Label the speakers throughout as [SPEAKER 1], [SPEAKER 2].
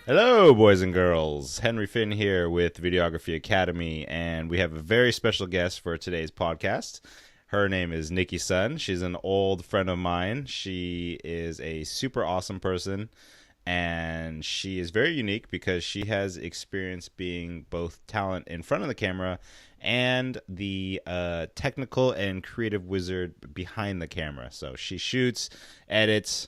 [SPEAKER 1] Hello, boys and girls. Henry Finn here with Videography Academy, and we have a very special guest for today's podcast. Her name is Nicki Sun. She's an old friend of mine. She is a super awesome person, and she is very unique because she has experience being both talent in front of the camera and the technical and creative wizard behind the camera. So she shoots, edits,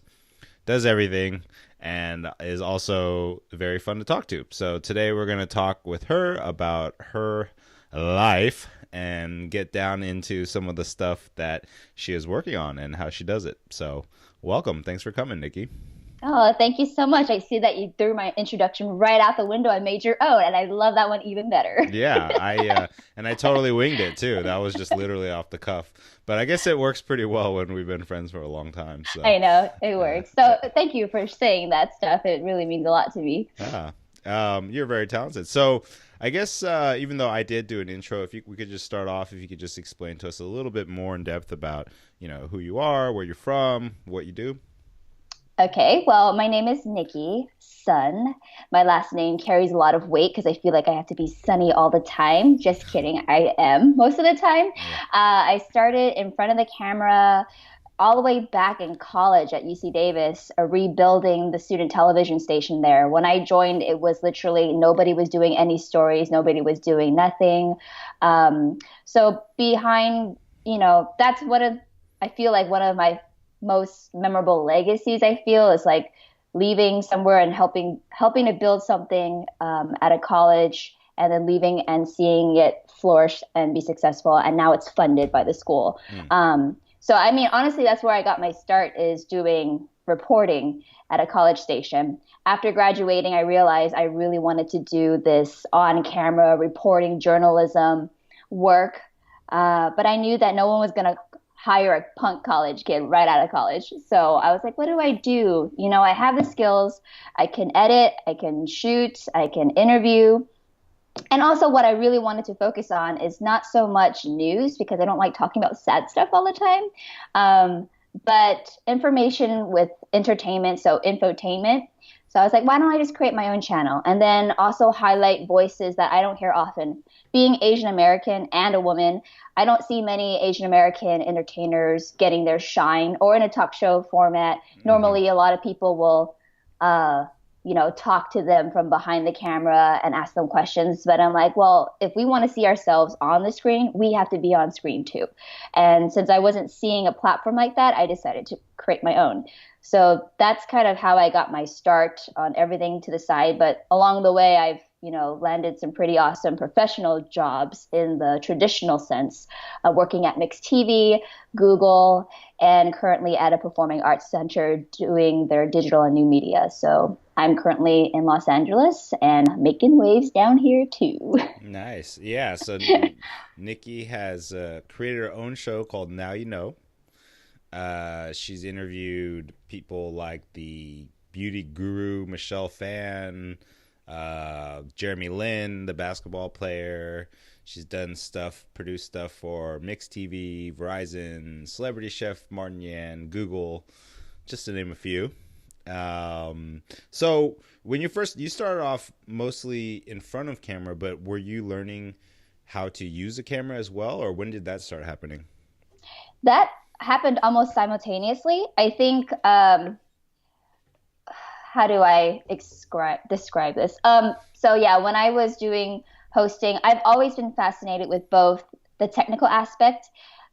[SPEAKER 1] does everything, and is also very fun to talk to. So today we're going to talk with her about her life and get down into some of the stuff that she is working on and how she does it. So welcome. Thanks for coming, Nicki.
[SPEAKER 2] Oh, thank you so much. I see that you threw my introduction right out the window and made your own, and I love that one even better.
[SPEAKER 1] Yeah, I totally winged it too. That was just literally off the cuff. But I guess it works pretty well when we've been friends for a long time. So,
[SPEAKER 2] I know it
[SPEAKER 1] uh,
[SPEAKER 2] works. So thank you for saying that stuff. It really means a lot to me.
[SPEAKER 1] yeah, you're very talented. So, I guess even though I did do an intro, if we could just start off, if you could just explain to us a little bit more in depth about who you are, where you're from, what you do.
[SPEAKER 2] Okay, well, my name is Nicki Sun. My last name carries a lot of weight because I feel like I have to be sunny all the time. Just kidding, I am most of the time.
[SPEAKER 1] Yeah.
[SPEAKER 2] I started in front of the camera all the way back in college at UC Davis, rebuilding the student television station there. When I joined, it was literally nobody was doing any stories, nobody was doing nothing. So behind, that's I feel like one of my most memorable legacies. I feel is like leaving somewhere and helping to build something at a college, and then leaving and seeing it flourish and be successful. And now it's funded by the school.
[SPEAKER 1] Mm.
[SPEAKER 2] So I mean, honestly, that's where I got my start, is doing reporting at a college station. After graduating, I realized I really wanted to do this on-camera reporting journalism work, but I knew that no one was going to hire a punk college kid right out of college. So I was like, what do I do? I have the skills. I can edit, I can shoot, I can interview. And also, what I really wanted to focus on is not so much news, because I don't like talking about sad stuff all the time, but information with entertainment, so infotainment. So I was like, why don't I just create my own channel and then also highlight voices that I don't hear often? Being Asian American and a woman, I don't see many Asian American entertainers getting their shine, or in a talk show format.
[SPEAKER 1] Mm-hmm.
[SPEAKER 2] Normally, a lot of people will uh, talk to them from behind the camera and ask them questions. But I'm like, well, if we want to see ourselves on the screen, we have to be on screen too. And since I wasn't seeing a platform like that, I decided to create my own. So that's kind of how I got my start on everything to the side. But along the way, I've landed some pretty awesome professional jobs in the traditional sense, working at Myx TV, Google, and currently at a performing arts center doing their digital and new media. So I'm currently in Los Angeles and making waves down here too.
[SPEAKER 1] Nice. Yeah. So Nikki has created her own show called Now You Know. She's interviewed people like the beauty guru Michelle Phan, Jeremy Lin, the basketball player. She's done stuff, produced stuff for Myx TV, Verizon, Celebrity Chef Martin Yan, Google, just to name a few. So when you started off mostly in front of camera, but were you learning how to use a camera as well, or when did that start happening?
[SPEAKER 2] That happened almost simultaneously. I think, how do I describe this? So yeah, when I was doing hosting, I've always been fascinated with both the technical aspect.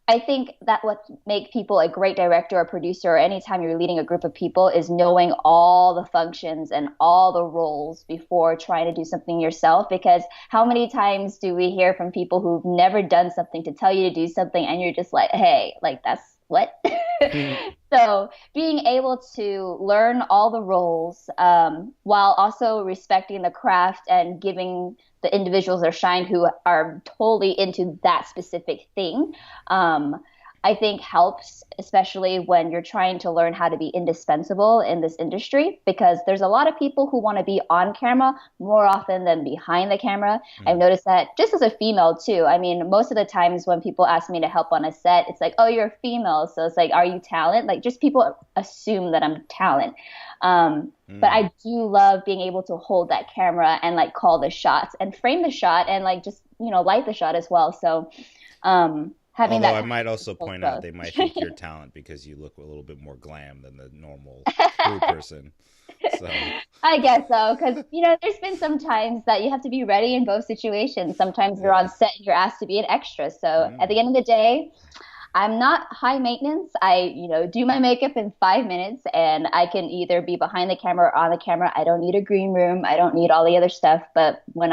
[SPEAKER 2] I think that what make people a great director or producer, or anytime you're leading a group of people, is knowing all the functions and all the roles before trying to do something yourself. Because how many times do we hear from people who've never done something to tell you to do something, and you're just like, hey, like that's what? So being able to learn all the roles, while also respecting the craft and giving the individuals their shine who are totally into that specific thing. I think helps, especially when you're trying to learn how to be indispensable in this industry, because there's a lot of people who want to be on camera more often than behind the camera. I've
[SPEAKER 1] Mm.
[SPEAKER 2] noticed that just as a female too. I mean, most of the times when people ask me to help on a set, it's like, oh, you're a female. So it's like, are you talent? Like just people assume that I'm talent. But
[SPEAKER 1] Mm.
[SPEAKER 2] I do love being able to hold that camera and like call the shots and frame the shot and like just, light the shot as well. So, having
[SPEAKER 1] Although
[SPEAKER 2] that
[SPEAKER 1] I
[SPEAKER 2] kind
[SPEAKER 1] might
[SPEAKER 2] of
[SPEAKER 1] also
[SPEAKER 2] physical
[SPEAKER 1] point out
[SPEAKER 2] growth.
[SPEAKER 1] they might think you're talent because you look a little bit more glam than the normal crew person. So,
[SPEAKER 2] I guess so, because there's been some times that you have to be ready in both situations. Sometimes you're
[SPEAKER 1] yeah.
[SPEAKER 2] on set and you're asked to be an extra. So at
[SPEAKER 1] Mm.
[SPEAKER 2] the end of the day, I'm not high maintenance. I, do my makeup in 5 minutes and I can either be behind the camera or on the camera. I don't need a green room. I don't need all the other stuff. But when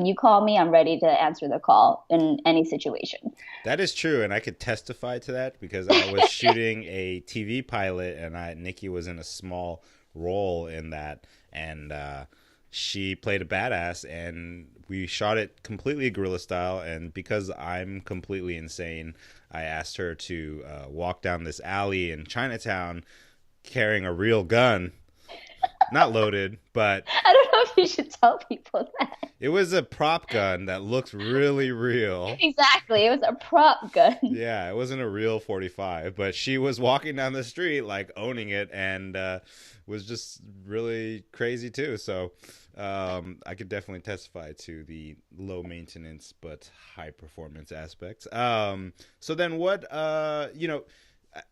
[SPEAKER 2] you call me, I'm ready to answer the call in any situation.
[SPEAKER 1] That is true, and I could testify to that because I was shooting a TV pilot, and Nikki was in a small role in that, and she played a badass, and we shot it completely guerrilla style. And because I'm completely insane, I asked her to walk down this alley in Chinatown carrying a real gun, not loaded, but
[SPEAKER 2] I don't know if you should tell people that.
[SPEAKER 1] it was a prop gun that looked really real.
[SPEAKER 2] Exactly. It was a prop gun.
[SPEAKER 1] Yeah, it wasn't a real 45, but she was walking down the street like owning it and was just really crazy too. So I could definitely testify to the low maintenance but high performance aspects. So then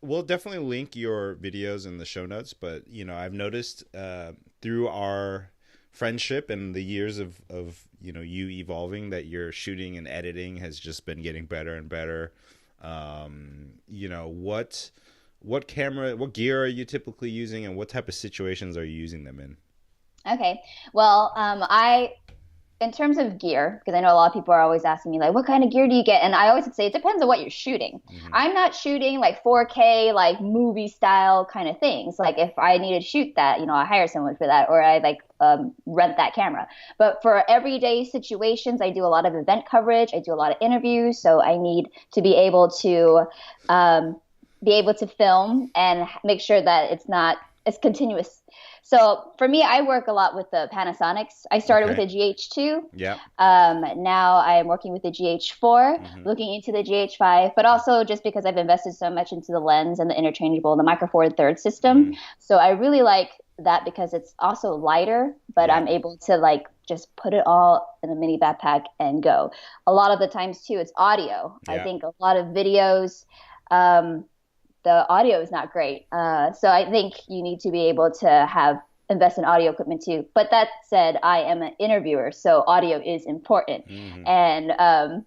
[SPEAKER 1] we'll definitely link your videos in the show notes, but I've noticed through our friendship and the years of you evolving that your shooting and editing has just been getting better and better. What gear are you typically using, and what type of situations are you using them in?
[SPEAKER 2] Okay. Well, in terms of gear, because I know a lot of people are always asking me, like, what kind of gear do you get? And I always say it depends on what you're shooting.
[SPEAKER 1] Hmm.
[SPEAKER 2] I'm not shooting like 4K, like movie style kind of things. Like, if I need to shoot that, I hire someone for that, or I like rent that camera. But for everyday situations, I do a lot of event coverage, I do a lot of interviews. So I need to be able to film and make sure that it's continuous. So for me, I work a lot with the Panasonics. I started with
[SPEAKER 1] Okay.
[SPEAKER 2] the GH2.
[SPEAKER 1] Yeah.
[SPEAKER 2] Now I am working with the GH4,
[SPEAKER 1] Hmm.
[SPEAKER 2] looking into the GH5, but also just because I've invested so much into the lens and the interchangeable, the micro four third system.
[SPEAKER 1] Hmm.
[SPEAKER 2] So I really like that because it's also lighter, but
[SPEAKER 1] Yeah.
[SPEAKER 2] I'm able to like just put it all in a mini backpack and go. A lot of the times too, it's audio. I
[SPEAKER 1] Yeah.
[SPEAKER 2] think a lot of videos, um, the audio is not great. So I think you need to be able to invest in audio equipment too. But that said, I am an interviewer, so audio is important.
[SPEAKER 1] Hmm.
[SPEAKER 2] And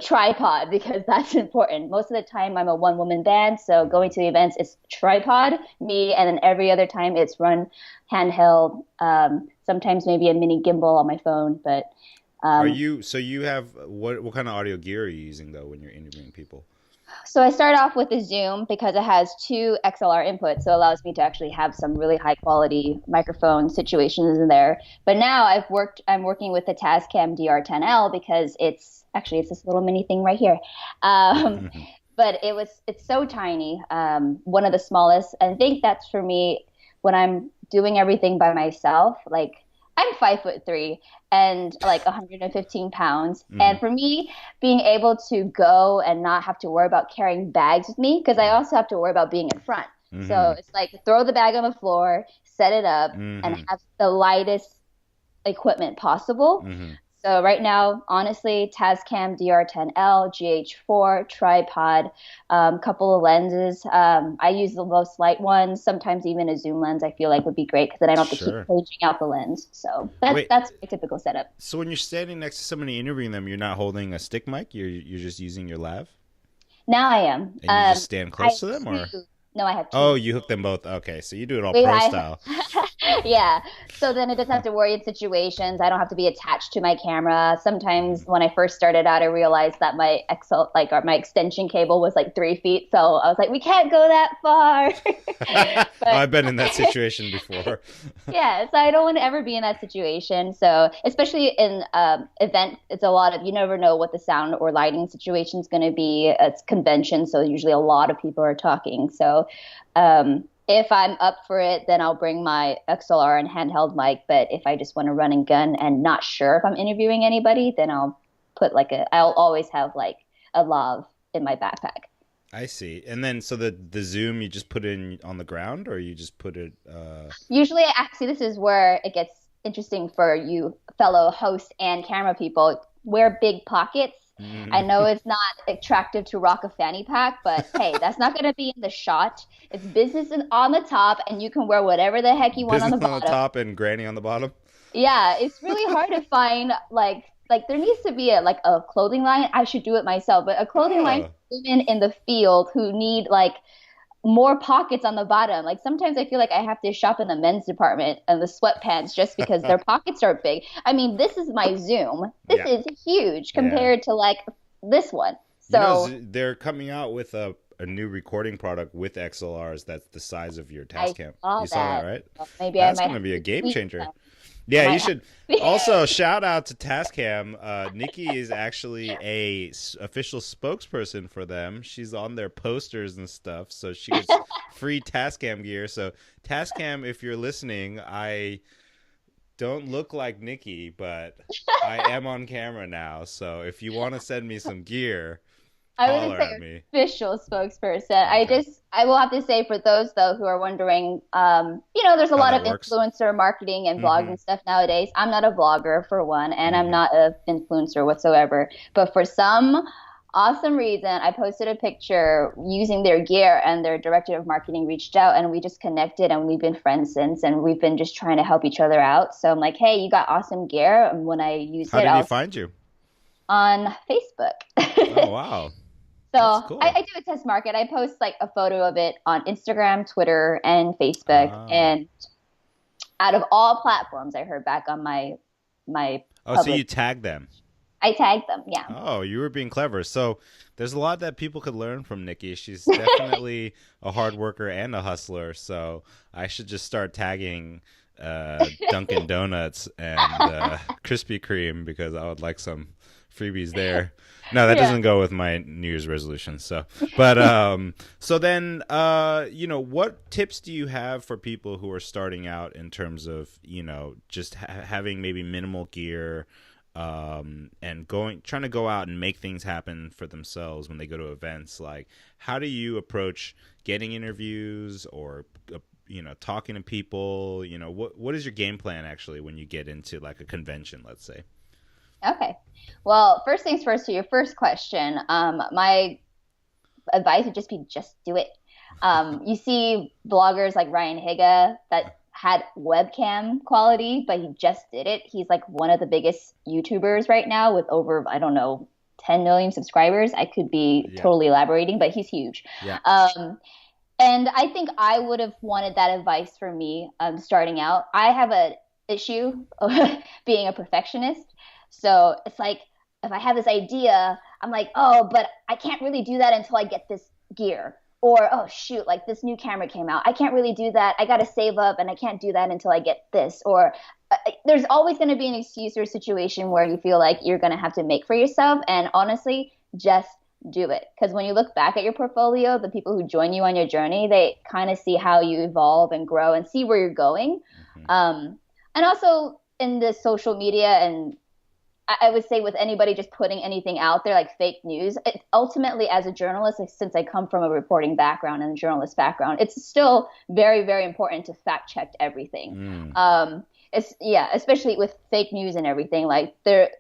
[SPEAKER 2] tripod because that's important. Most of the time, I'm a one woman band, so going to the events, it's tripod, me, and then every other time it's run handheld. Sometimes maybe a mini gimbal on my phone, but.
[SPEAKER 1] Are
[SPEAKER 2] Um,
[SPEAKER 1] you so you have what kind of audio gear are you using though when you're interviewing people?
[SPEAKER 2] So I started off with the Zoom because it has two XLR inputs, so it allows me to actually have some really high quality microphone situations in there. But now I'm working with the Tascam DR10L because it's this little mini thing right here. Um, but it's so tiny, one of the smallest. And I think that's for me when I'm doing everything by myself. Like I'm 5'3" and like 115 pounds.
[SPEAKER 1] Hmm.
[SPEAKER 2] And for me, being able to go and not have to worry about carrying bags with me, because I also have to worry about being in front.
[SPEAKER 1] Hmm.
[SPEAKER 2] So it's like throw the bag on the floor, set it up, and
[SPEAKER 1] Hmm.
[SPEAKER 2] have the lightest equipment possible.
[SPEAKER 1] Hmm.
[SPEAKER 2] So right now, honestly, Tascam DR10L, GH4, tripod, couple of lenses. I use the most light ones. Sometimes even a zoom lens I feel like would be great because then I don't have to keep
[SPEAKER 1] Sure.
[SPEAKER 2] changing out the lens. So that's
[SPEAKER 1] Wait,
[SPEAKER 2] that's my typical setup.
[SPEAKER 1] so when you're standing next to somebody interviewing them, you're not holding a stick mic. You're just using your lav,
[SPEAKER 2] Now I am.
[SPEAKER 1] and you just stand
[SPEAKER 2] I
[SPEAKER 1] close to them,
[SPEAKER 2] have
[SPEAKER 1] or
[SPEAKER 2] two. No, I have
[SPEAKER 1] oh,
[SPEAKER 2] two.
[SPEAKER 1] you hook them both. Okay, so you do it all
[SPEAKER 2] Wait,
[SPEAKER 1] pro style.
[SPEAKER 2] Yeah. So then it doesn't have to worry in situations. I don't have to be attached to my camera. Sometimes when I first started out, I realized that my or my extension cable was like 3 feet. So I was like, we can't go that far. But
[SPEAKER 1] I've been in that situation before.
[SPEAKER 2] yeah, so I don't want to ever be in that situation. So especially in event, it's a lot of, you never know what the sound or lighting situation is going to be. It's convention, so usually a lot of people are talking. So if I'm up for it, then I'll bring my XLR and handheld mic. But if I just want to run and gun and not sure if I'm interviewing anybody, then I'll always have like a lav in my backpack.
[SPEAKER 1] I see. And then, so the Zoom, you just put it in on the ground, or you just put it?
[SPEAKER 2] Usually, actually, this is where it gets interesting for you fellow hosts and camera people. Wear big pockets. I know it's not attractive to rock a fanny pack, but hey, that's not going to be in the shot. It's business on the top, and you can wear whatever the heck you want on the bottom.
[SPEAKER 1] On the top and granny on the bottom.
[SPEAKER 2] Yeah, it's really hard to find like there needs to be a clothing line. I should do it myself, but a clothing line for women in the field who need like more pockets on the bottom. Like sometimes I feel like I have to shop in the men's department and the sweatpants just because their pockets are big. I mean, this is my Zoom. This is huge compared to like this one. So
[SPEAKER 1] they're coming out with a new recording product with XLRs that's the size of your Tascam. You saw that, right?
[SPEAKER 2] Well, maybe
[SPEAKER 1] that's
[SPEAKER 2] going
[SPEAKER 1] to be a game changer. Yeah, you should. Also, shout out to Tascam. Nikki is actually a official spokesperson for them. She's on their posters and stuff, so she gets free Tascam gear. So Tascam, if you're listening, I don't look like Nikki, but I am on camera now. So if you want to send me some gear,
[SPEAKER 2] I wouldn't say official spokesperson. Okay. I will have to say for those though who are wondering, there's a lot of influencer marketing and blogging stuff nowadays. I'm not a vlogger for one, and I'm not an influencer whatsoever. But for some awesome reason, I posted a picture using their gear, and their director of marketing reached out, and we just connected, and we've been friends since, and we've been just trying to help each other out. So I'm like, hey, you got awesome gear, and when I use
[SPEAKER 1] How did he find you?
[SPEAKER 2] On Facebook.
[SPEAKER 1] Oh, wow.
[SPEAKER 2] So cool. I do a test market. I post like a photo of it on Instagram, Twitter, and Facebook. And out of all platforms, I heard back on my
[SPEAKER 1] so you tag them?
[SPEAKER 2] I tagged them, yeah.
[SPEAKER 1] Oh, you were being clever. So there's a lot that people could learn from Nikki. She's definitely a hard worker and a hustler. So I should just start tagging Dunkin' Donuts and Krispy Kreme, because I would like some freebies there. No, that doesn't go with my New Year's resolution. So, but so then, what tips do you have for people who are starting out in terms of, just having maybe minimal gear, and trying to go out and make things happen for themselves when they go to events? Like, how do you approach getting interviews or, talking to people? What is your game plan actually when you get into like a convention, let's say?
[SPEAKER 2] Okay. Well, first things first, to your first question, my advice would just do it. You see bloggers like Ryan Higa that had webcam quality, but he just did it. He's like one of the biggest YouTubers right now with over, 10 million subscribers. I could be totally elaborating, but he's huge. Yeah. And I think I would have wanted that advice for me starting out. I have an issue being a perfectionist. So it's like, if I have this idea, I'm like, oh, but I can't really do that until I get this gear. Or, oh, shoot, like this new camera came out. I can't really do that. I got to save up, and I can't do that until I get this. Or there's always going to be an excuse or situation where you feel like you're going to have to make for yourself. And honestly, just do it. Because when you look back at your portfolio, the people who join you on your journey, they kind of see how you evolve and grow and see where you're going. And also in the social media, and I would say with anybody just putting anything out there like fake news, ultimately as a journalist, since I come from a reporting background and a journalist background, it's still very, very important to fact check everything. Especially with fake news and everything, like their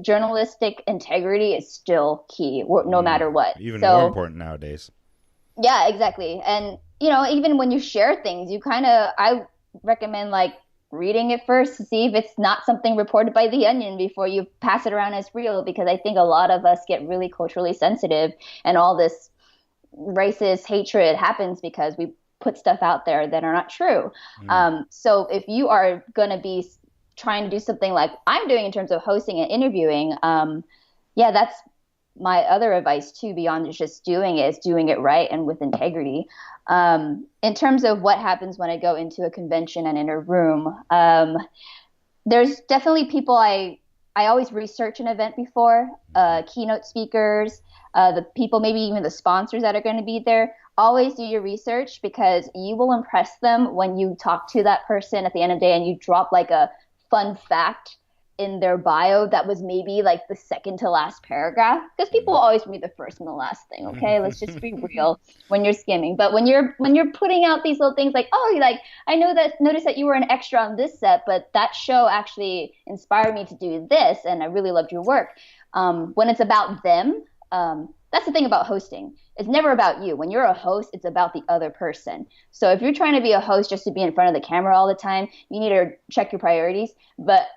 [SPEAKER 2] journalistic integrity is still key, no matter what.
[SPEAKER 1] Even more important nowadays.
[SPEAKER 2] Yeah, exactly. And, even when you share things, I recommend like reading it first to see if it's not something reported by The Onion before you pass it around as real, because I think a lot of us get really culturally sensitive, and all this racist hatred happens because we put stuff out there that are not true.
[SPEAKER 1] Mm.
[SPEAKER 2] So if you are going to be trying to do something like I'm doing in terms of hosting and interviewing, yeah, that's my other advice too, beyond just doing it, is doing it right and with integrity. In terms of what happens when I go into a convention and in a room, there's definitely people I always research an event before, keynote speakers, the people, maybe even the sponsors that are going to be there. Always do your research, because you will impress them when you talk to that person at the end of the day and you drop like a fun fact in their bio that was maybe like the second to last paragraph, because people will always read the first and the last thing. Okay, let's just be real when you're skimming. But when you're putting out these little things like, oh, like I noticed that you were an extra on this set, but that show actually inspired me to do this, and I really loved your work. When it's about them, that's the thing about hosting. It's never about you. When you're a host, it's about the other person. So if you're trying to be a host just to be in front of the camera all the time, you need to check your priorities. But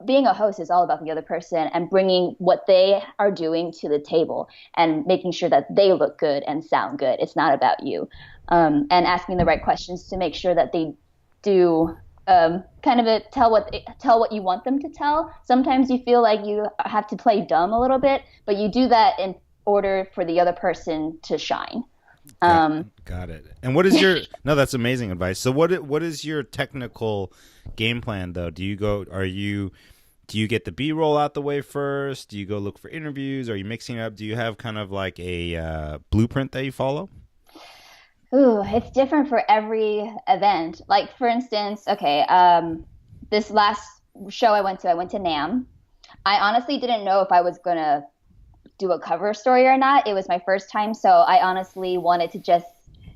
[SPEAKER 2] being a host is all about the other person and bringing what they are doing to the table and making sure that they look good and sound good. It's not about you. And asking the right questions to make sure that they do kind of tell what you want them to tell. Sometimes you feel like you have to play dumb a little bit, but you do that in order for the other person to shine.
[SPEAKER 1] Got it. And what is your no, that's amazing advice. So what is your technical game plan though? Do you get the B-roll out the way first? Do you go look for interviews? Are you mixing it up? Do you have kind of like a blueprint that you follow?
[SPEAKER 2] Ooh, it's different for every event. Like for instance, okay, this last show I went to NAMM. I honestly didn't know if I was gonna do a cover story or not. It was my first time, so I honestly wanted to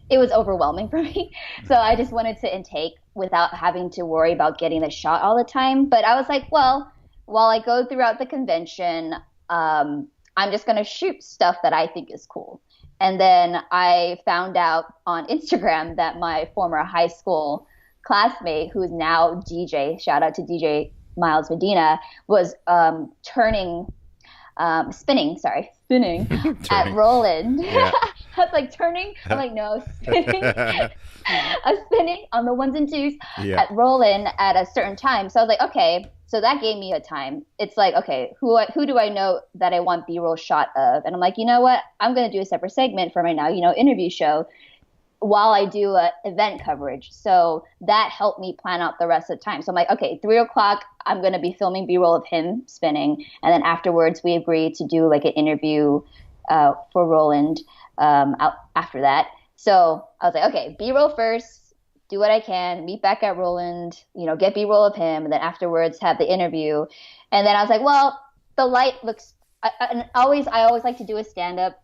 [SPEAKER 2] it was overwhelming for me. So I just wanted to intake without having to worry about getting the shot all the time. But I was like, well, while I go throughout the convention, I'm just going to shoot stuff that I think is cool. And then I found out on Instagram that my former high school classmate, who's now DJ, shout out to DJ Miles Medina, was spinning at Roland.
[SPEAKER 1] Yeah.
[SPEAKER 2] I was like, turning? I'm like, no, spinning. I was spinning on the ones and twos at Roland at a certain time. So I was like, okay, so that gave me a time. It's like, okay, who do I know that I want B-roll shot of? And I'm like, you know what? I'm going to do a separate segment for my Now You Know interview show while I do event coverage. So that helped me plan out the rest of the time. So I'm like, okay, 3:00, I'm going to be filming B-roll of him spinning. And then afterwards, we agreed to do like an interview for Roland out after that. So I was like, okay, B-roll first, do what I can, meet back at Roland, get B-roll of him, and then afterwards have the interview. And then I was like, well, the light looks, I always like to do a stand-up.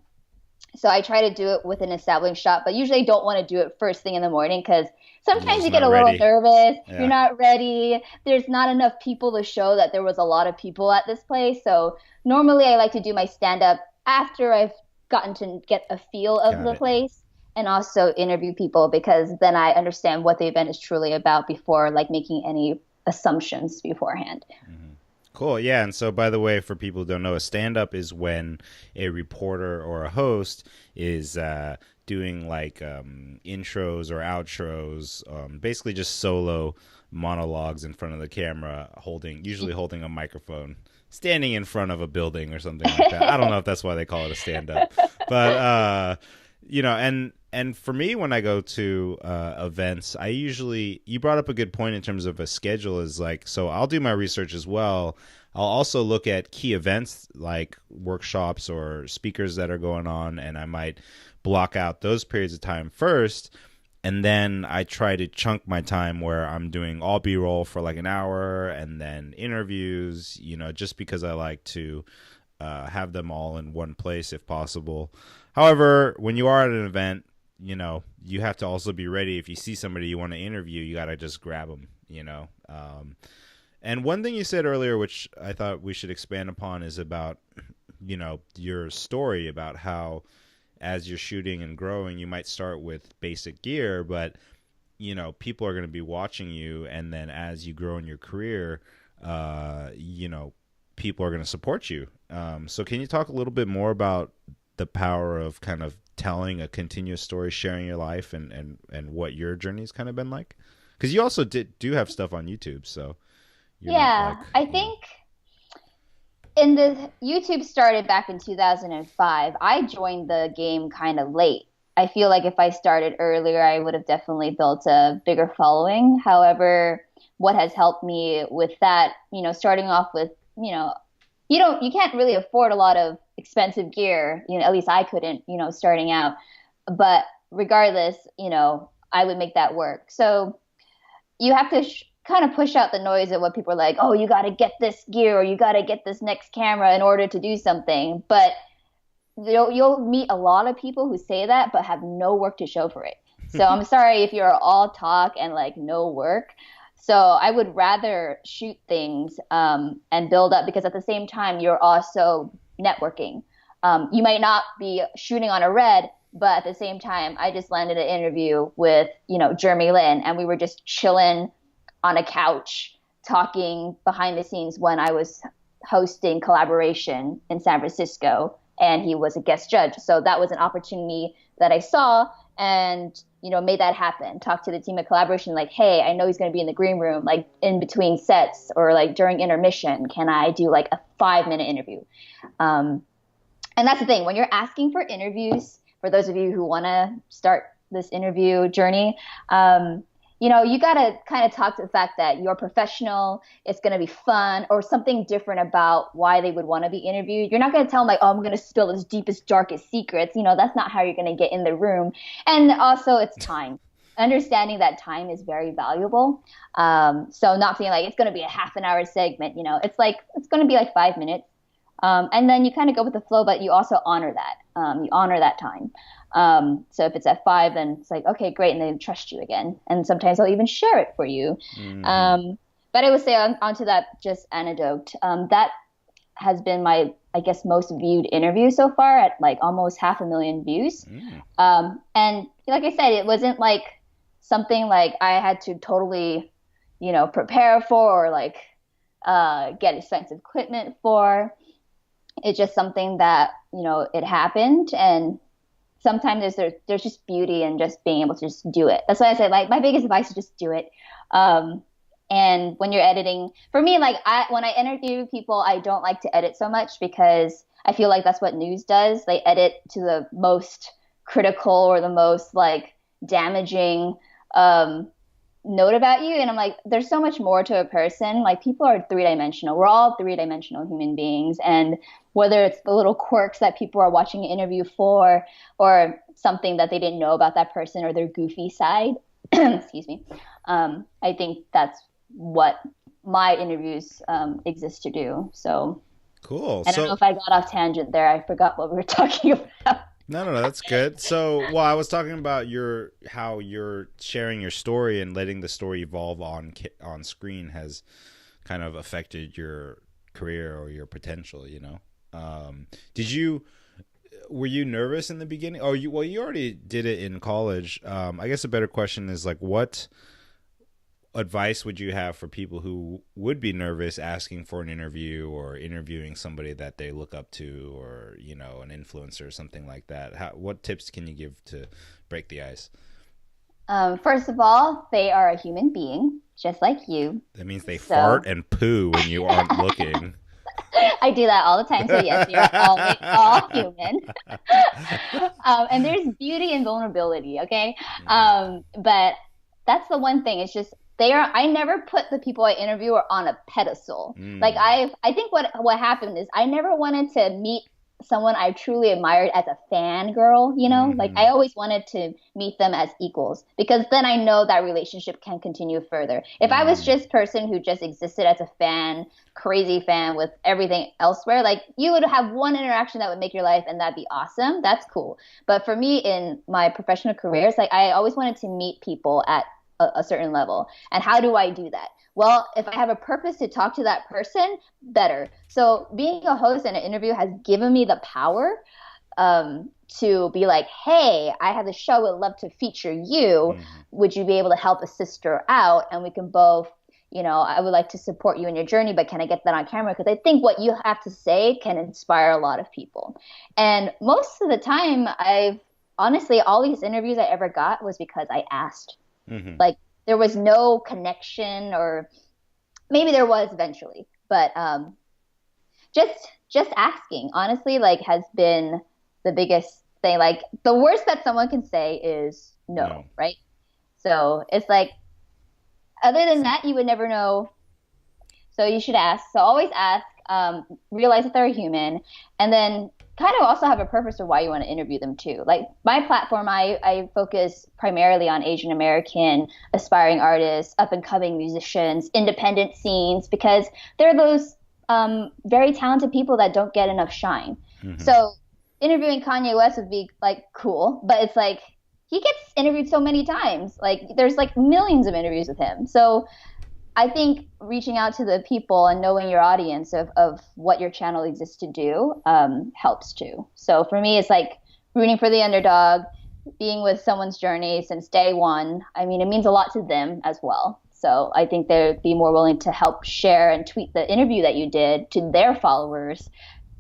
[SPEAKER 2] So I try to do it with an established shot, but usually I don't want to do it first thing in the morning because sometimes you get a little nervous. Yeah. You're not ready. There's not enough people to show that there was a lot of people at this place. So normally I like to do my stand-up after I've gotten to get a feel of the place and also interview people, because then I understand what the event is truly about before like making any assumptions beforehand.
[SPEAKER 1] Mm-hmm. Cool. Yeah. And so, by the way, for people who don't know, a stand-up is when a reporter or a host is doing like intros or outros, basically just solo monologues in front of the camera, usually holding a microphone, standing in front of a building or something like that. I don't know if that's why they call it a stand-up, but and for me, when I go to events, you brought up a good point in terms of a schedule, is like, so I'll do my research as well. I'll also look at key events like workshops or speakers that are going on, and I might block out those periods of time first. And then I try to chunk my time where I'm doing all B-roll for like an hour and then interviews, just because I like to have them all in one place if possible. However, when you are at an event, you have to also be ready. If you see somebody you want to interview, you got to just grab them, And one thing you said earlier, which I thought we should expand upon, is about, your story about how as you're shooting and growing, you might start with basic gear, but, people are going to be watching you. And then as you grow in your career, people are going to support you. So can you talk a little bit more about the power of kind of telling a continuous story, sharing your life and what your journey's kind of been like? Because you also do have stuff on YouTube, so you're not
[SPEAKER 2] Yeah,
[SPEAKER 1] like,
[SPEAKER 2] I think in the YouTube started back in 2005. I joined the game kind of late. I feel like if I started earlier, I would have definitely built a bigger following. However, what has helped me with that, starting off with, you can't really afford a lot of expensive gear. At least I couldn't, starting out. But regardless, I would make that work. So you have to kind of push out the noise of what people are like, oh, you got to get this gear or you got to get this next camera in order to do something. But you'll meet a lot of people who say that but have no work to show for it. So I'm sorry if you're all talk and like no work. So I would rather shoot things and build up, because at the same time you're also networking. You might not be shooting on a red, but at the same time I just landed an interview with Jeremy Lin, and we were just chilling on a couch talking behind the scenes when I was hosting Collaboration in San Francisco, and he was a guest judge. So that was an opportunity that I saw and, made that happen. Talked to the team at Collaboration, like, hey, I know he's going to be in the green room, like in between sets or like during intermission. Can I do like a 5-minute interview? And that's the thing. When you're asking for interviews, for those of you who want to start this interview journey, you got to kind of talk to the fact that you're professional, it's going to be fun, or something different about why they would want to be interviewed. You're not going to tell them like, oh, I'm going to spill his deepest, darkest secrets. That's not how you're going to get in the room. And also it's time. Understanding that time is very valuable. So not feeling like it's going to be a half an hour segment, it's like, it's going to be like 5 minutes. And then you kind of go with the flow, but you also honor that. You honor that time. So if it's at 5, then it's like, okay, great. And they trust you again. And sometimes they'll even share it for you. But I would say onto that just anecdote, that has been my, I guess, most viewed interview so far at like almost 500,000 views. And like I said, it wasn't like something like I had to totally, prepare for or like get expensive equipment for. It's just something that, it happened. And sometimes there's just beauty in just being able to just do it. That's why I say, like, my biggest advice is just do it. And when you're editing, for me, like when I interview people, I don't like to edit so much because I feel like that's what news does. They edit to the most critical or the most like damaging note about you. And I'm like, there's so much more to a person. Like, people are 3-dimensional. We're all 3-dimensional human beings. And whether it's the little quirks that people are watching an interview for, or something that they didn't know about that person, or their goofy side, excuse me. I think that's what my interviews exist to do. So
[SPEAKER 1] cool.
[SPEAKER 2] I don't know if I got off tangent there. I forgot what we were talking about.
[SPEAKER 1] No, that's good. So, well, I was talking about how you're sharing your story and letting the story evolve on screen has kind of affected your career or your potential. Were you nervous in the beginning? Oh, you already did it in college. I guess a better question is like, what advice would you have for people who would be nervous asking for an interview or interviewing somebody that they look up to, or an influencer or something like that? What tips can you give to break the ice?
[SPEAKER 2] First of all, they are a human being just like you.
[SPEAKER 1] That means they fart and poo when you aren't looking.
[SPEAKER 2] I do that all the time. So yes, you're all human. And there's beauty in vulnerability. Okay. But that's the one thing. It's just, I never put the people I interview on a pedestal. Like I think what happened is I never wanted to meet someone I truly admired as a fangirl, like I always wanted to meet them as equals, because then I know that relationship can continue further. If I was just person who just existed as a fan, crazy fan with everything elsewhere, like you would have one interaction that would make your life and that'd be awesome. That's cool. But for me in my professional careers, like I always wanted to meet people at a certain level. And how do I do that? Well, if I have a purpose to talk to that person, better. So being a host in an interview has given me the power to be like, hey, I have a show, would love to feature you. Would you be able to help a sister out? And we can both, I would like to support you in your journey, but can I get that on camera? Because I think what you have to say can inspire a lot of people. And most of the time I've honestly, all these interviews I ever got was because I asked.
[SPEAKER 1] Hmm.
[SPEAKER 2] Like there was no connection, or maybe there was eventually, but just asking, honestly, like has been the biggest thing. Like the worst that someone can say is no,
[SPEAKER 1] No.
[SPEAKER 2] right? So it's like, other than that, you would never know. So you should ask. So always ask, realize that they're a human, and then kind of also have a purpose of why you want to interview them too. Like my platform, I focus primarily on Asian American aspiring artists, up and coming musicians, independent scenes, because they're those very talented people that don't get enough shine.
[SPEAKER 1] Hmm.
[SPEAKER 2] So interviewing Kanye West would be like cool, but it's like he gets interviewed so many times. Like there's like millions of interviews with him. So I think reaching out to the people and knowing your audience of what your channel exists to do helps too. So for me, it's like rooting for the underdog, being with someone's journey since day one. I mean, it means a lot to them as well. So I think they'd be more willing to help share and tweet the interview that you did to their followers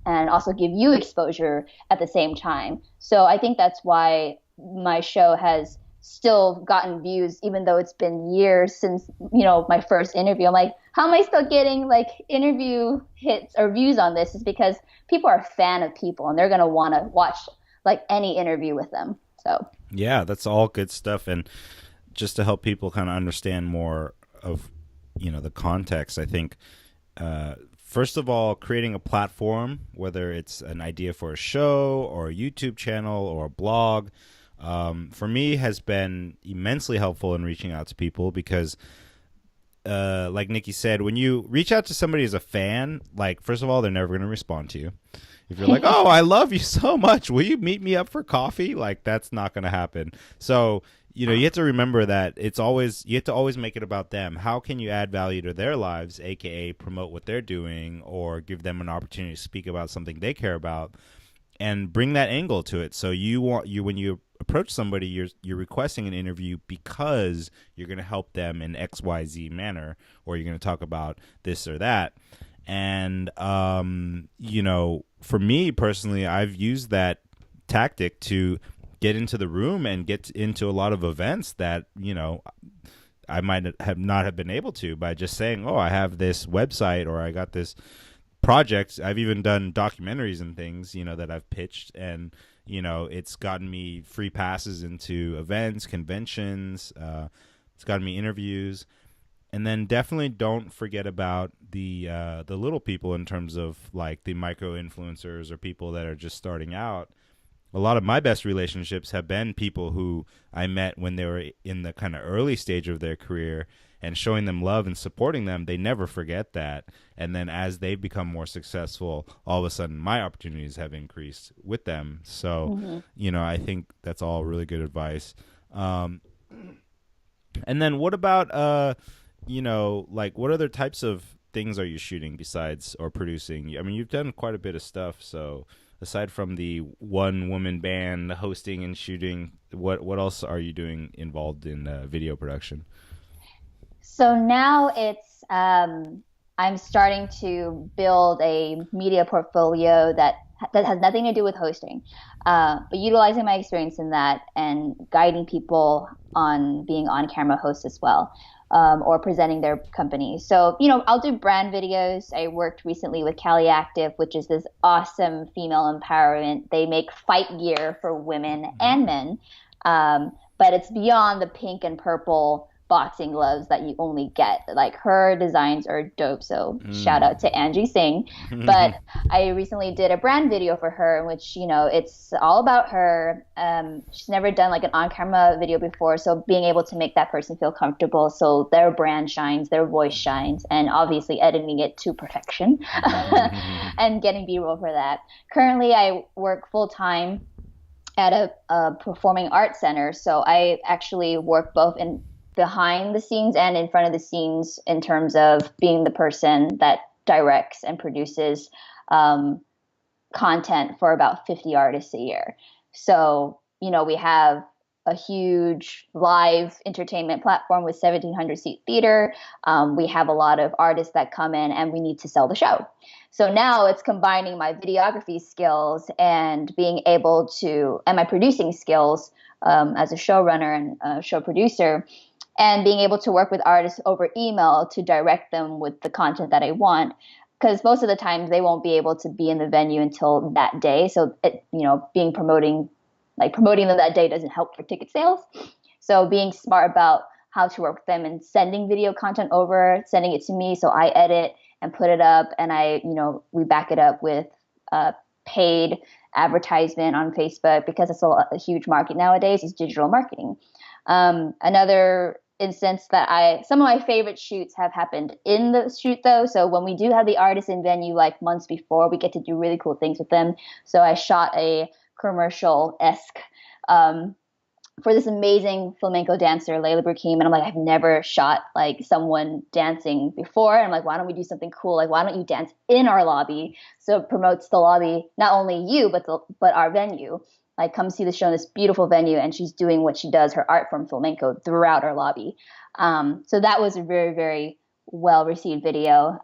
[SPEAKER 2] and also give you exposure at the same time. So I think that's why my show has still gotten views even though it's been years since my first interview. I'm like, how am I still getting like interview hits or views on this? Is because people are a fan of people and they're going to want to watch like any interview with them. So
[SPEAKER 1] Yeah, that's all good stuff. And just to help people kind of understand more of, the context, I think, first of all, creating a platform, whether it's an idea for a show or a YouTube channel or a blog, for me has been immensely helpful in reaching out to people because, like Nikki said, when you reach out to somebody as a fan, like, first of all, they're never going to respond to you. If you're like, oh, I love you so much, will you meet me up for coffee? Like, that's not going to happen. So, you have to remember that you have to always make it about them. How can you add value to their lives, aka promote what they're doing or give them an opportunity to speak about something they care about, and bring that angle to it. So when you approach somebody, you're requesting an interview because you're going to help them in XYZ manner, or you're going to talk about this or that. And for me personally, I've used that tactic to get into the room and get into a lot of events that I might have not have been able to by just saying, oh, I have this website or I got this project. I've even done documentaries and things, that I've pitched, and it's gotten me free passes into events, conventions. It's gotten me interviews, and then definitely don't forget about the little people in terms of like the micro influencers or people that are just starting out. A lot of my best relationships have been people who I met when they were in the kind of early stage of their career, and showing them love and supporting them. They never forget that. And then as they become more successful, all of a sudden my opportunities have increased with them. So, I think that's all really good advice. And then what about, like what other types of things are you shooting besides or producing? I mean, you've done quite a bit of stuff. So aside from the one woman band hosting and shooting, what else are you doing involved in video production?
[SPEAKER 2] So now I'm starting to build a media portfolio that has nothing to do with hosting, but utilizing my experience in that and guiding people on being on camera hosts as well, or presenting their company. So I'll do brand videos. I worked recently with Cali Active, which is this awesome female empowerment. They make fight gear for women and men, but it's beyond the pink and purple boxing gloves that you only get. Like her designs are dope. So shout out to Angie Singh. But I recently did a brand video for her in which, it's all about her. She's never done like an on-camera video before. So being able to make that person feel comfortable so their brand shines, their voice shines, and obviously editing it to perfection and getting B-roll for that. Currently, I work full-time at a performing arts center. So I actually work both in behind the scenes and in front of the scenes in terms of being the person that directs and produces content for about 50 artists a year. So, we have a huge live entertainment platform with 1,700 seat theater. We have a lot of artists that come in and we need to sell the show. So now it's combining my videography skills and being able to, and my producing skills as a showrunner and a show producer, and being able to work with artists over email to direct them with the content that I want. Because most of the times they won't be able to be in the venue until that day. So, promoting them that day doesn't help for ticket sales. So being smart about how to work with them and sending video content over, sending it to me so I edit and put it up, and we back it up with paid advertisement on Facebook, because it's a huge market nowadays is digital marketing. Another instance that some of my favorite shoots have happened in the shoot though. So when we do have the artist in venue like months before, we get to do really cool things with them. So I shot a commercial-esque for this amazing flamenco dancer, Layla Burkim. And I'm like, I've never shot like someone dancing before. And I'm like, why don't we do something cool? Like, why don't you dance in our lobby? So it promotes the lobby, not only you, but our venue. Like, come see the show in this beautiful venue. And she's doing what she does, her art form flamenco, throughout our lobby. So that was a very, very well-received video.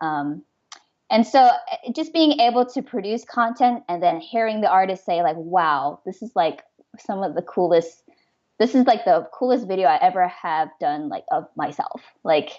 [SPEAKER 2] And so just being able to produce content and then hearing the artist say like, wow, this is like the coolest video I ever have done, like, of myself. Like,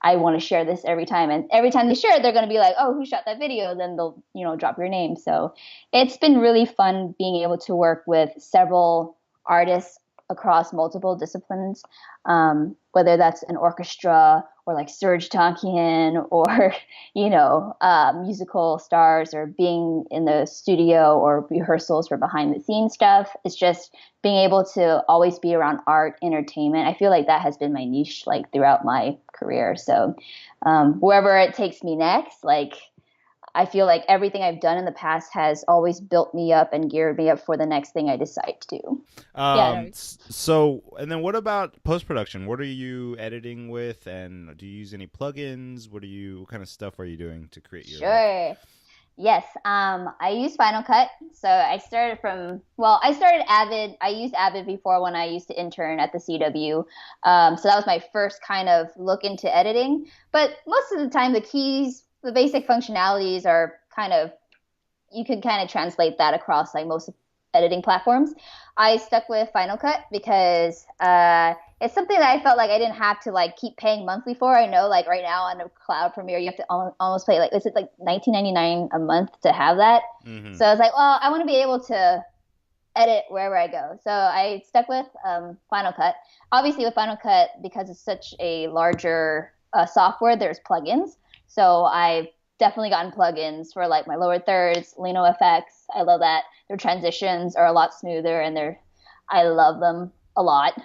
[SPEAKER 2] I want to share this every time. And every time they share it, they're going to be like, oh, who shot that video? Then they'll, drop your name. So it's been really fun being able to work with several artists across multiple disciplines, whether that's an orchestra or like Serge Tankian or, musical stars, or being in the studio or rehearsals for behind the scenes stuff. It's just being able to always be around art, entertainment. I feel like that has been my niche like throughout my career. So wherever it takes me next, like, I feel like everything I've done in the past has always built me up and geared me up for the next thing I decide to do.
[SPEAKER 1] So, and then what about post-production? What are you editing with, and do you use any plugins? What kind of stuff are you doing to create your
[SPEAKER 2] Sure. Yes. I use Final Cut. So I started Avid. I used Avid before when I used to intern at the CW. So that was my first kind of look into editing. But most of the time, the basic functionalities are you can kind of translate that across like most editing platforms. I stuck with Final Cut because it's something that I felt like I didn't have to like keep paying monthly for. I know like right now on a cloud Premiere, you have to almost pay like, is it like $19.99 a month to have that? Mm-hmm. So I was like, well, I want to be able to edit wherever I go. So I stuck with Final Cut. Obviously with Final Cut, because it's such a larger software, there's plugins. So I've definitely gotten plugins for like my lower thirds, Lino effects. I love that. Their transitions are a lot smoother, and I love them a lot.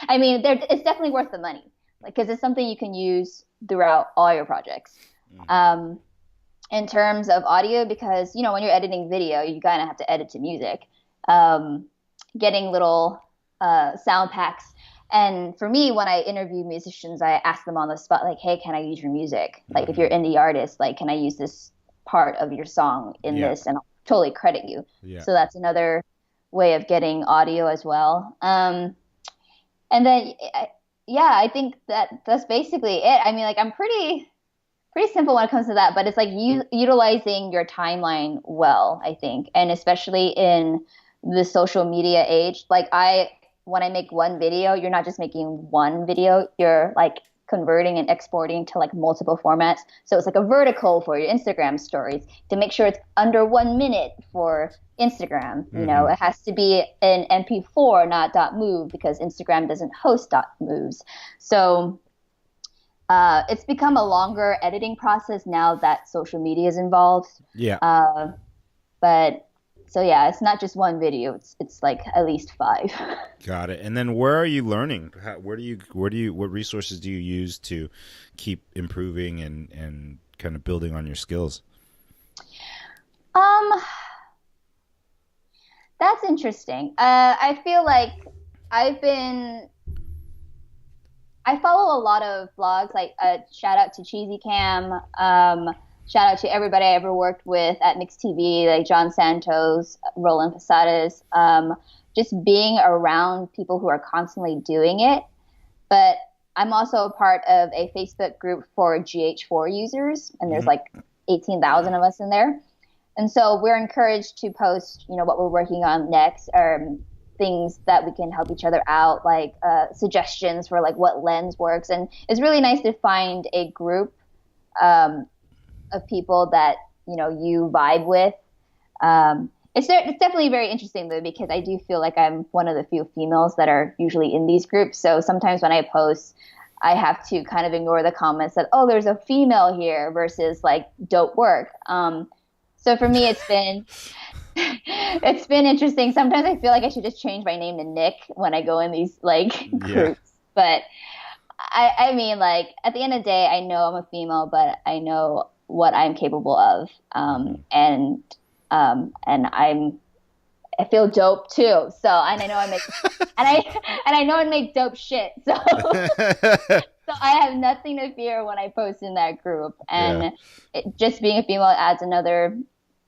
[SPEAKER 2] I mean, it's definitely worth the money, because it's something you can use throughout all your projects. Mm-hmm. In terms of audio, because when you're editing video, you kind of have to edit to music. Getting little sound packs. And for me, when I interview musicians, I ask them on the spot, like, hey, can I use your music? Like, if you're an indie artist, like, can I use this part of your song in this? And I'll totally credit you. Yeah. So that's another way of getting audio as well. And then, I think that's basically it. I mean, like, I'm pretty simple when it comes to that, but it's like utilizing your timeline well, I think. And especially in the social media age, like when I make one video, you're not just making one video, you're like converting and exporting to like multiple formats. So it's like a vertical for your Instagram stories to make sure it's under 1 minute for Instagram. Mm-hmm. It has to be an MP4, not .move, because Instagram doesn't host .moves. So it's become a longer editing process now that social media is involved. Yeah. So yeah, it's not just one video. It's like at least 5.
[SPEAKER 1] Got it. And then where are you learning? What resources do you use to keep improving and kind of building on your skills?
[SPEAKER 2] That's interesting. I feel like I follow a lot of blogs, like shout out to Cheesy Cam, shout out to everybody I ever worked with at Myx TV, like John Santos, Roland Posadas. just being around people who are constantly doing it. But I'm also a part of a Facebook group for GH4 users, and there's like 18,000 of us in there. And so we're encouraged to post, what we're working on next, or things that we can help each other out, like suggestions for like what lens works. And it's really nice to find a group of people that, you vibe with. It's definitely very interesting though, because I do feel like I'm one of the few females that are usually in these groups. So sometimes when I post, I have to kind of ignore the comments that, oh, there's a female here versus like dope work. So for me, it's been interesting. Sometimes I feel like I should just change my name to Nick when I go in these like groups. But I mean, like at the end of the day, I know I'm a female, but I know what I'm capable of, and I feel dope too. So and I know I make and I know I make dope shit. So so I have nothing to fear when I post in that group, and just being a female adds another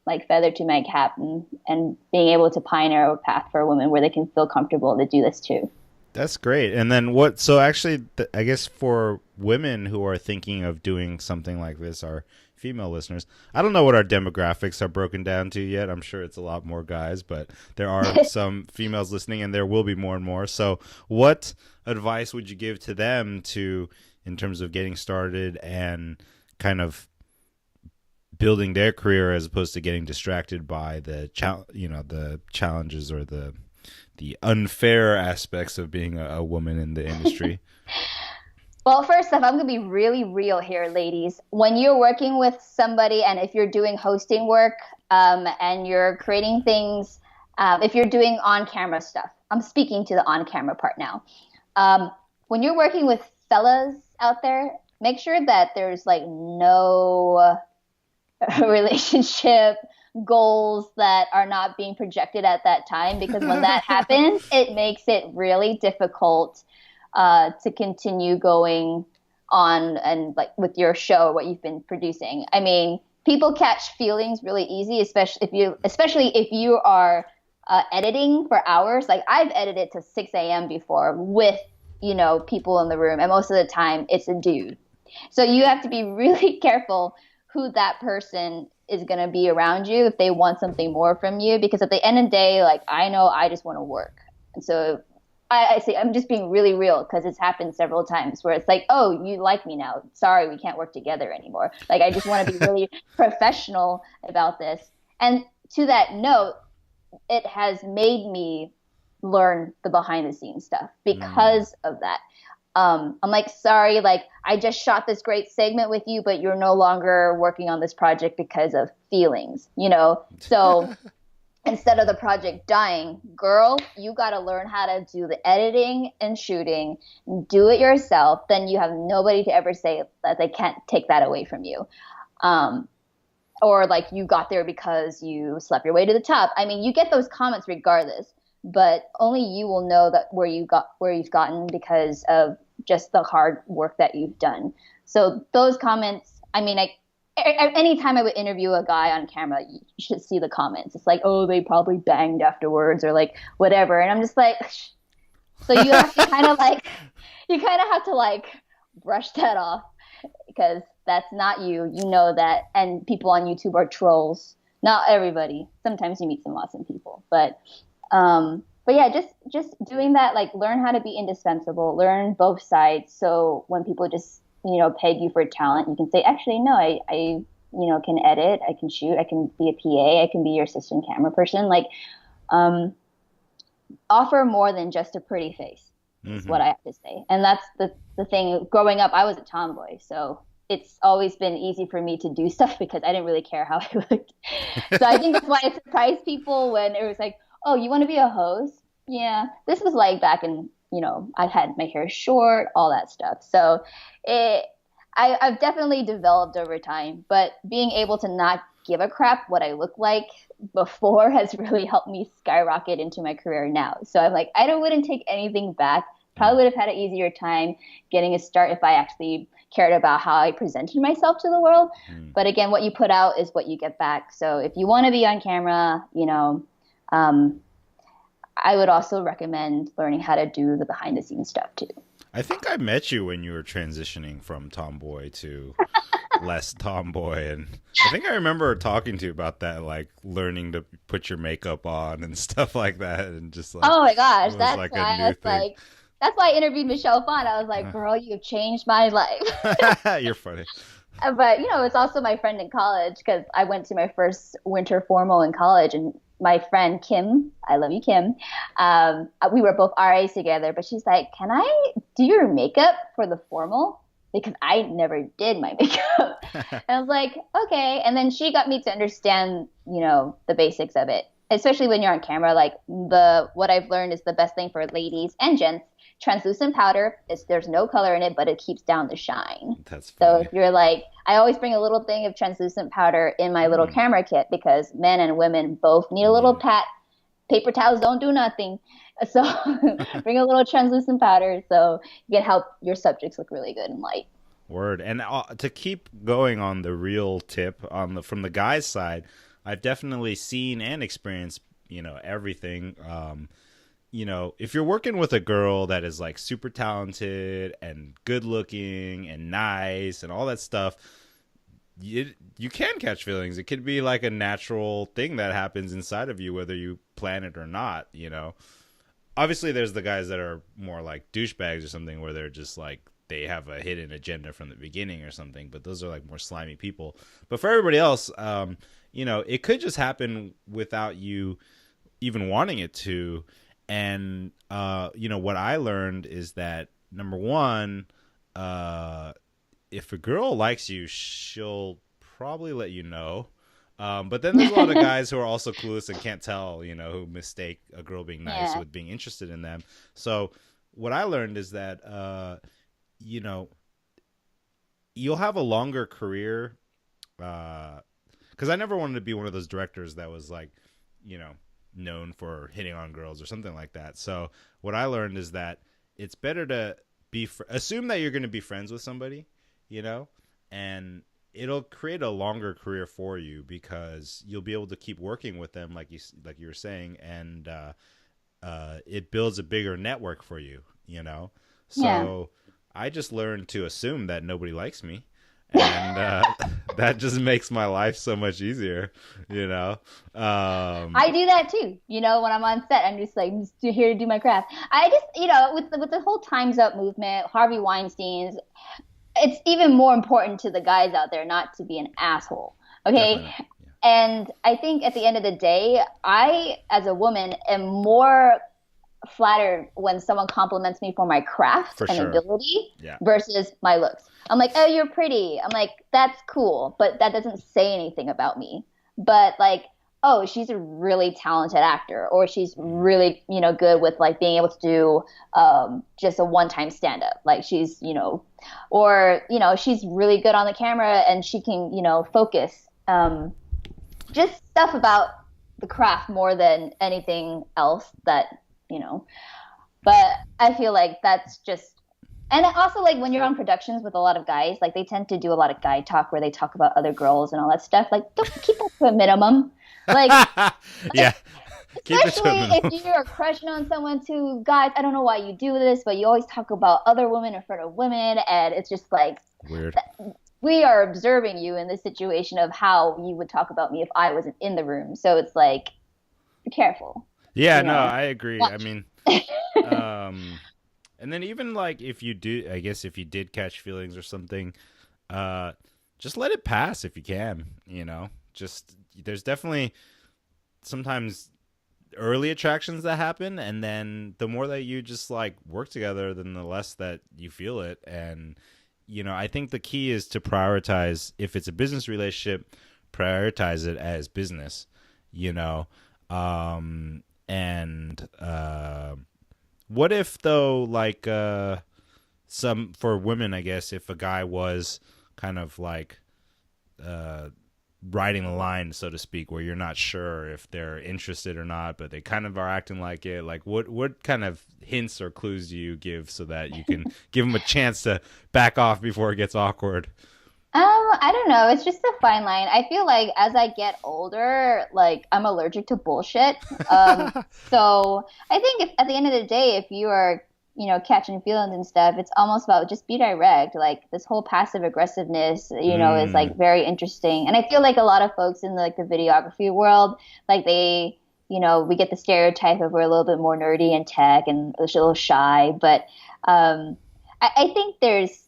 [SPEAKER 2] like feather to my cap, and being able to pioneer a path for women where they can feel comfortable to do this too.
[SPEAKER 1] That's great. And then so actually, I guess for women who are thinking of doing something like this, our female listeners, I don't know what our demographics are broken down to yet. I'm sure it's a lot more guys, but there are some females listening, and there will be more and more. So what advice would you give to them in terms of getting started and kind of building their career as opposed to getting distracted by the challenges or the unfair aspects of being a woman in the industry?
[SPEAKER 2] Well, first off, I'm going to be really real here, ladies. When you're working with somebody, and if you're doing hosting work, and you're creating things, if you're doing on-camera stuff, I'm speaking to the on-camera part now. When you're working with fellas out there, make sure that there's like no relationship goals that are not being projected at that time, because when that happens, it makes it really difficult to continue going on and like with your show, what you've been producing. I mean, people catch feelings really easy, especially if you are editing for hours. Like I've edited to 6 a.m. before with, people in the room, and most of the time it's a dude. So you have to be really careful who that person is going to be around you if they want something more from you, because at the end of the day, like I know I just want to work. And so I say, I'm just being really real, because it's happened several times where it's like, oh, you like me now. Sorry, we can't work together anymore. Like, I just want to be really professional about this. And to that note, it has made me learn the behind the scenes stuff because of that. I'm like, sorry, like I just shot this great segment with you, but you're no longer working on this project because of feelings, So instead of the project dying, girl, you got to learn how to do the editing and shooting, do it yourself. Then you have nobody to ever say that they can't take that away from you. Or like you got there because you slept your way to the top. I mean, you get those comments regardless, but only you will know that where you've gotten because of just the hard work that you've done. So those comments, I mean, anytime I would interview a guy on camera, you should see the comments. It's like, oh, they probably banged afterwards or like whatever. And I'm just like, so you have to kind of have to brush that off, because that's not you. You know that. And people on YouTube are trolls. Not everybody. Sometimes you meet some awesome people, but yeah, just doing that, like learn how to be indispensable, learn both sides. So when people just, peg you for talent, you can say, actually, no, I can edit, I can shoot, I can be a PA, I can be your assistant camera person. Like, offer more than just a pretty face is what I have to say. And that's the thing. Growing up, I was a tomboy, so it's always been easy for me to do stuff because I didn't really care how I looked. So I think that's why it surprised people when it was like, oh, you want to be a host? Yeah. This was like back in, I had my hair short, all that stuff. So I've definitely developed over time, but being able to not give a crap what I look like before has really helped me skyrocket into my career now. So I'm like, I wouldn't take anything back. Probably would have had an easier time getting a start if I actually cared about how I presented myself to the world. But again, what you put out is what you get back. So if you want to be on camera, I would also recommend learning how to do the behind the scenes stuff too.
[SPEAKER 1] I think I met you when you were transitioning from tomboy to less tomboy, and I think I remember talking to you about that, like learning to put your makeup on and stuff like that, and just like
[SPEAKER 2] Oh my
[SPEAKER 1] it
[SPEAKER 2] gosh,
[SPEAKER 1] was
[SPEAKER 2] that's
[SPEAKER 1] like a
[SPEAKER 2] why I
[SPEAKER 1] new
[SPEAKER 2] was
[SPEAKER 1] thing.
[SPEAKER 2] like, that's why I interviewed Michelle Phan. I was like, girl, you've changed my life.
[SPEAKER 1] You're funny.
[SPEAKER 2] But it's also my friend in college because I went to my first winter formal in college, and my friend Kim, I love you, Kim. We were both RAs together, but she's like, "Can I do your makeup for the formal?" Because I never did my makeup. And I was like, "Okay." And then she got me to understand, the basics of it, especially when you're on camera. Like what I've learned is the best thing for ladies and gents. Translucent powder is there's no color in it, but it keeps down the shine.
[SPEAKER 1] That's
[SPEAKER 2] So
[SPEAKER 1] funny.
[SPEAKER 2] if you're like, I always bring a little thing of translucent powder in my little
[SPEAKER 1] Mm,
[SPEAKER 2] camera kit because men and women both need a little
[SPEAKER 1] yeah.
[SPEAKER 2] pat. Paper towels don't do nothing. So bring a little translucent powder so you can help your subjects look really good and light.
[SPEAKER 1] Word. And to keep going on the real tip on the from the guy's side, I've definitely seen and experienced, everything. If you're working with a girl that is like super talented and good looking and nice and all that stuff, you can catch feelings. It could be like a natural thing that happens inside of you, whether you plan it or not. Obviously, there's the guys that are more like douchebags or something, where they're just like they have a hidden agenda from the beginning or something. But those are like more slimy people. But for everybody else, it could just happen without you even wanting it to. And what I learned is that number one, if a girl likes you, she'll probably let you know. But then there's a lot of guys who are also clueless and can't tell, who mistake a girl being nice
[SPEAKER 2] Yeah.
[SPEAKER 1] with being interested in them. So what I learned is that, you know, you'll have a longer career. Because I never wanted to be one of those directors that was like, you know, known for hitting on girls or something like that. So what I learned is that it's better to assume that you're going to be friends with somebody, and it'll create a longer career for you because you'll be able to keep working with them, like you were saying, and it builds a bigger network for you.
[SPEAKER 2] Yeah.
[SPEAKER 1] So I just learned to assume that nobody likes me, and that just makes my life so much easier.
[SPEAKER 2] I do that too. When I'm on set, I'm just like, I'm just here to do my craft. I just, with the whole Time's Up movement, Harvey Weinstein's, it's even more important to the guys out there not to be an asshole. Okay.
[SPEAKER 1] Definitely. Yeah.
[SPEAKER 2] And I think at the end of the day, I, as a woman, am more flattered when someone compliments me for my craft
[SPEAKER 1] For
[SPEAKER 2] and
[SPEAKER 1] sure.
[SPEAKER 2] ability
[SPEAKER 1] Yeah.
[SPEAKER 2] versus my looks. I'm like, oh, you're pretty. I'm like, that's cool, but that doesn't say anything about me. But like, oh, she's a really talented actor, or she's really, good with like being able to do just a one-time stand-up. Like or she's really good on the camera and she can, focus. Just stuff about the craft more than anything else that. But I feel like that's just, and also like when you're on productions with a lot of guys, like they tend to do a lot of guy talk where they talk about other girls and all that stuff. Like, don't keep that to a minimum. Like,
[SPEAKER 1] Yeah. Keep it to a
[SPEAKER 2] especially
[SPEAKER 1] minimum.
[SPEAKER 2] if you're crushing on someone too, guys. I don't know why you do this, but you always talk about other women in front of women, and it's just like
[SPEAKER 1] Weird.
[SPEAKER 2] we are observing you in this situation of how you would talk about me if I wasn't in the room. So it's like, be careful,
[SPEAKER 1] Yeah,
[SPEAKER 2] you
[SPEAKER 1] no,
[SPEAKER 2] know.
[SPEAKER 1] I agree. I
[SPEAKER 2] Watch.
[SPEAKER 1] mean, um, and then even like if you do, I guess if you did catch feelings or something, uh, just let it pass if you can. Just there's definitely sometimes early attractions that happen, and then the more that you just like work together, then the less that you feel it. And I think the key is to prioritize. If it's a business relationship, prioritize it as business. You know, and what if though, like some for women, I guess, if a guy was kind of like uh riding the line, so to speak, where you're not sure if they're interested or not, but they kind of are acting like it. Like, what kind of hints or clues do you give so that you can give them a chance to back off before it gets awkward?
[SPEAKER 2] I don't know. It's just a fine line. I feel like as I get older, like I'm allergic to bullshit. So I think if, at the end of the day, if you are, catching feelings and stuff, it's almost about just be direct. Like this whole passive aggressiveness, is
[SPEAKER 1] Mm,
[SPEAKER 2] like very interesting. And I feel like a lot of folks in like the videography world, like we get the stereotype of we're a little bit more nerdy and tech and a little shy. But I think there's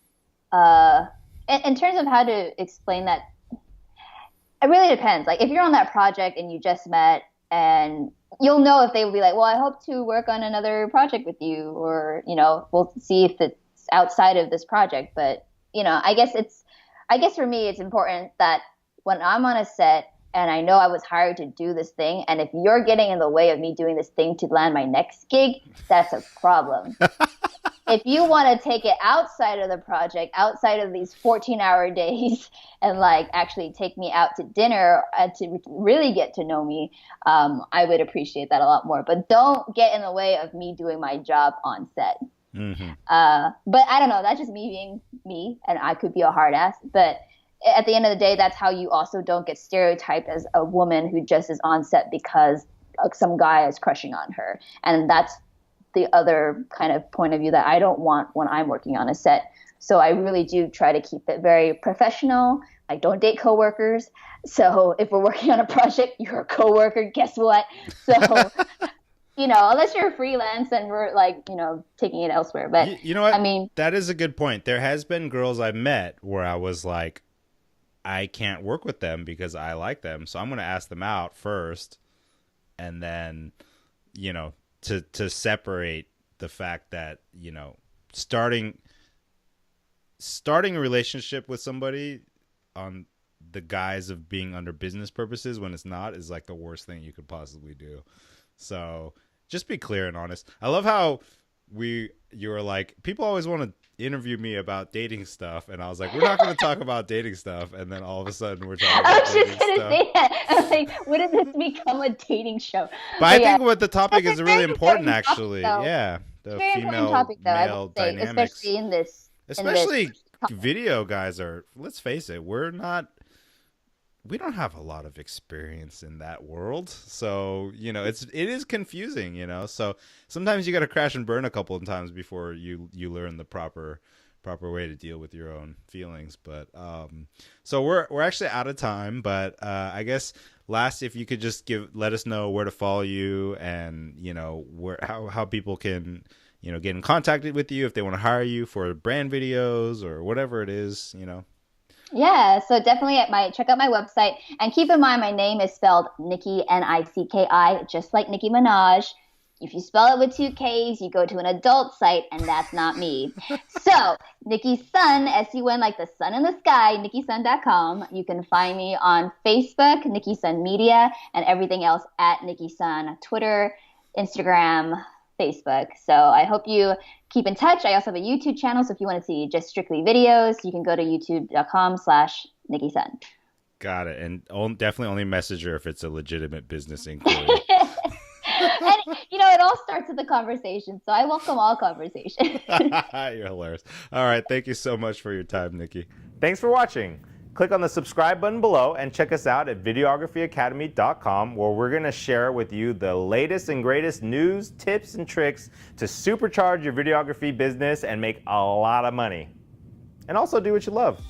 [SPEAKER 2] in terms of how to explain that, it really depends. Like if you're on that project and you just met, and you'll know if they will be like, well, I hope to work on another project with you, or we'll see if it's outside of this project. But I guess for me, it's important that when I'm on a set and I know I was hired to do this thing, and if you're getting in the way of me doing this thing to land my next gig, that's a problem. If you want to take it outside of the project, outside of these 14-hour days, and like actually take me out to dinner to really get to know me, I would appreciate that a lot more. But don't get in the way of me doing my job on set.
[SPEAKER 1] hmm
[SPEAKER 2] But I don't know. That's just me being me, and I could be a hard ass. But at the end of the day, that's how you also don't get stereotyped as a woman who just is on set because some guy is crushing on her. And that's the other kind of point of view that I don't want when I'm working on a set. So I really do try to keep it very professional. I don't date coworkers. So if we're working on a project, you're a coworker, guess what? So, unless you're freelance and we're like, taking it elsewhere. But
[SPEAKER 1] You know what?
[SPEAKER 2] I mean,
[SPEAKER 1] That is a good point. There has been girls I've met where I was like, I can't work with them because I like them. So I'm going to ask them out first. And then, to separate the fact that, starting a relationship with somebody on the guise of being under business purposes when it's not is like the worst thing you could possibly do. So just be clear and honest. I love how you were like, people always want to interview me about dating stuff, and I was like, we're not going to talk about dating stuff, and then all of a sudden we're talking
[SPEAKER 2] I
[SPEAKER 1] about
[SPEAKER 2] was
[SPEAKER 1] dating
[SPEAKER 2] just gonna
[SPEAKER 1] stuff.
[SPEAKER 2] say that. I was like, when did this become a dating show?
[SPEAKER 1] But I
[SPEAKER 2] Yeah,
[SPEAKER 1] think what the topic
[SPEAKER 2] that's
[SPEAKER 1] is
[SPEAKER 2] a
[SPEAKER 1] really
[SPEAKER 2] very
[SPEAKER 1] important,
[SPEAKER 2] important topic,
[SPEAKER 1] actually.
[SPEAKER 2] though.
[SPEAKER 1] Yeah,
[SPEAKER 2] It's
[SPEAKER 1] the
[SPEAKER 2] a very important
[SPEAKER 1] female
[SPEAKER 2] topic, though. I will
[SPEAKER 1] male
[SPEAKER 2] say,
[SPEAKER 1] dynamics,
[SPEAKER 2] especially in this
[SPEAKER 1] especially video guys are. Let's face it, we don't have a lot of experience in that world, so it is confusing. So sometimes you got to crash and burn a couple of times before you learn the proper way to deal with your own feelings. But so we're actually out of time, but I guess last, if you could just let us know where to follow you, and where how people can get in contact with you if they want to hire you for brand videos or whatever it is.
[SPEAKER 2] Yeah, so definitely check out my website, and keep in mind my name is spelled Nicki, Nicki, just like Nicki Minaj. If you spell it with two K's, you go to an adult site, and that's not me. So Nicki Sun, Sun, like the sun in the sky, NickiSun.com. You can find me on Facebook, Nicki Sun Media, and everything else at Nicki Sun, Twitter, Instagram, Facebook. So I hope you keep in touch. I also have a YouTube channel, so if you want to see just strictly videos, you can go to youtube.com/Nicki Sun.
[SPEAKER 1] Got it. And definitely only message her if it's a legitimate business inquiry.
[SPEAKER 2] And it all starts with a conversation, so I welcome all conversation.
[SPEAKER 1] You're hilarious. All right. Thank you so much for your time, Nicki. Thanks for watching. Click on the subscribe button below and check us out at videographyacademy.com, where we're going to share with you the latest and greatest news, tips, and tricks to supercharge your videography business and make a lot of money. And also do what you love.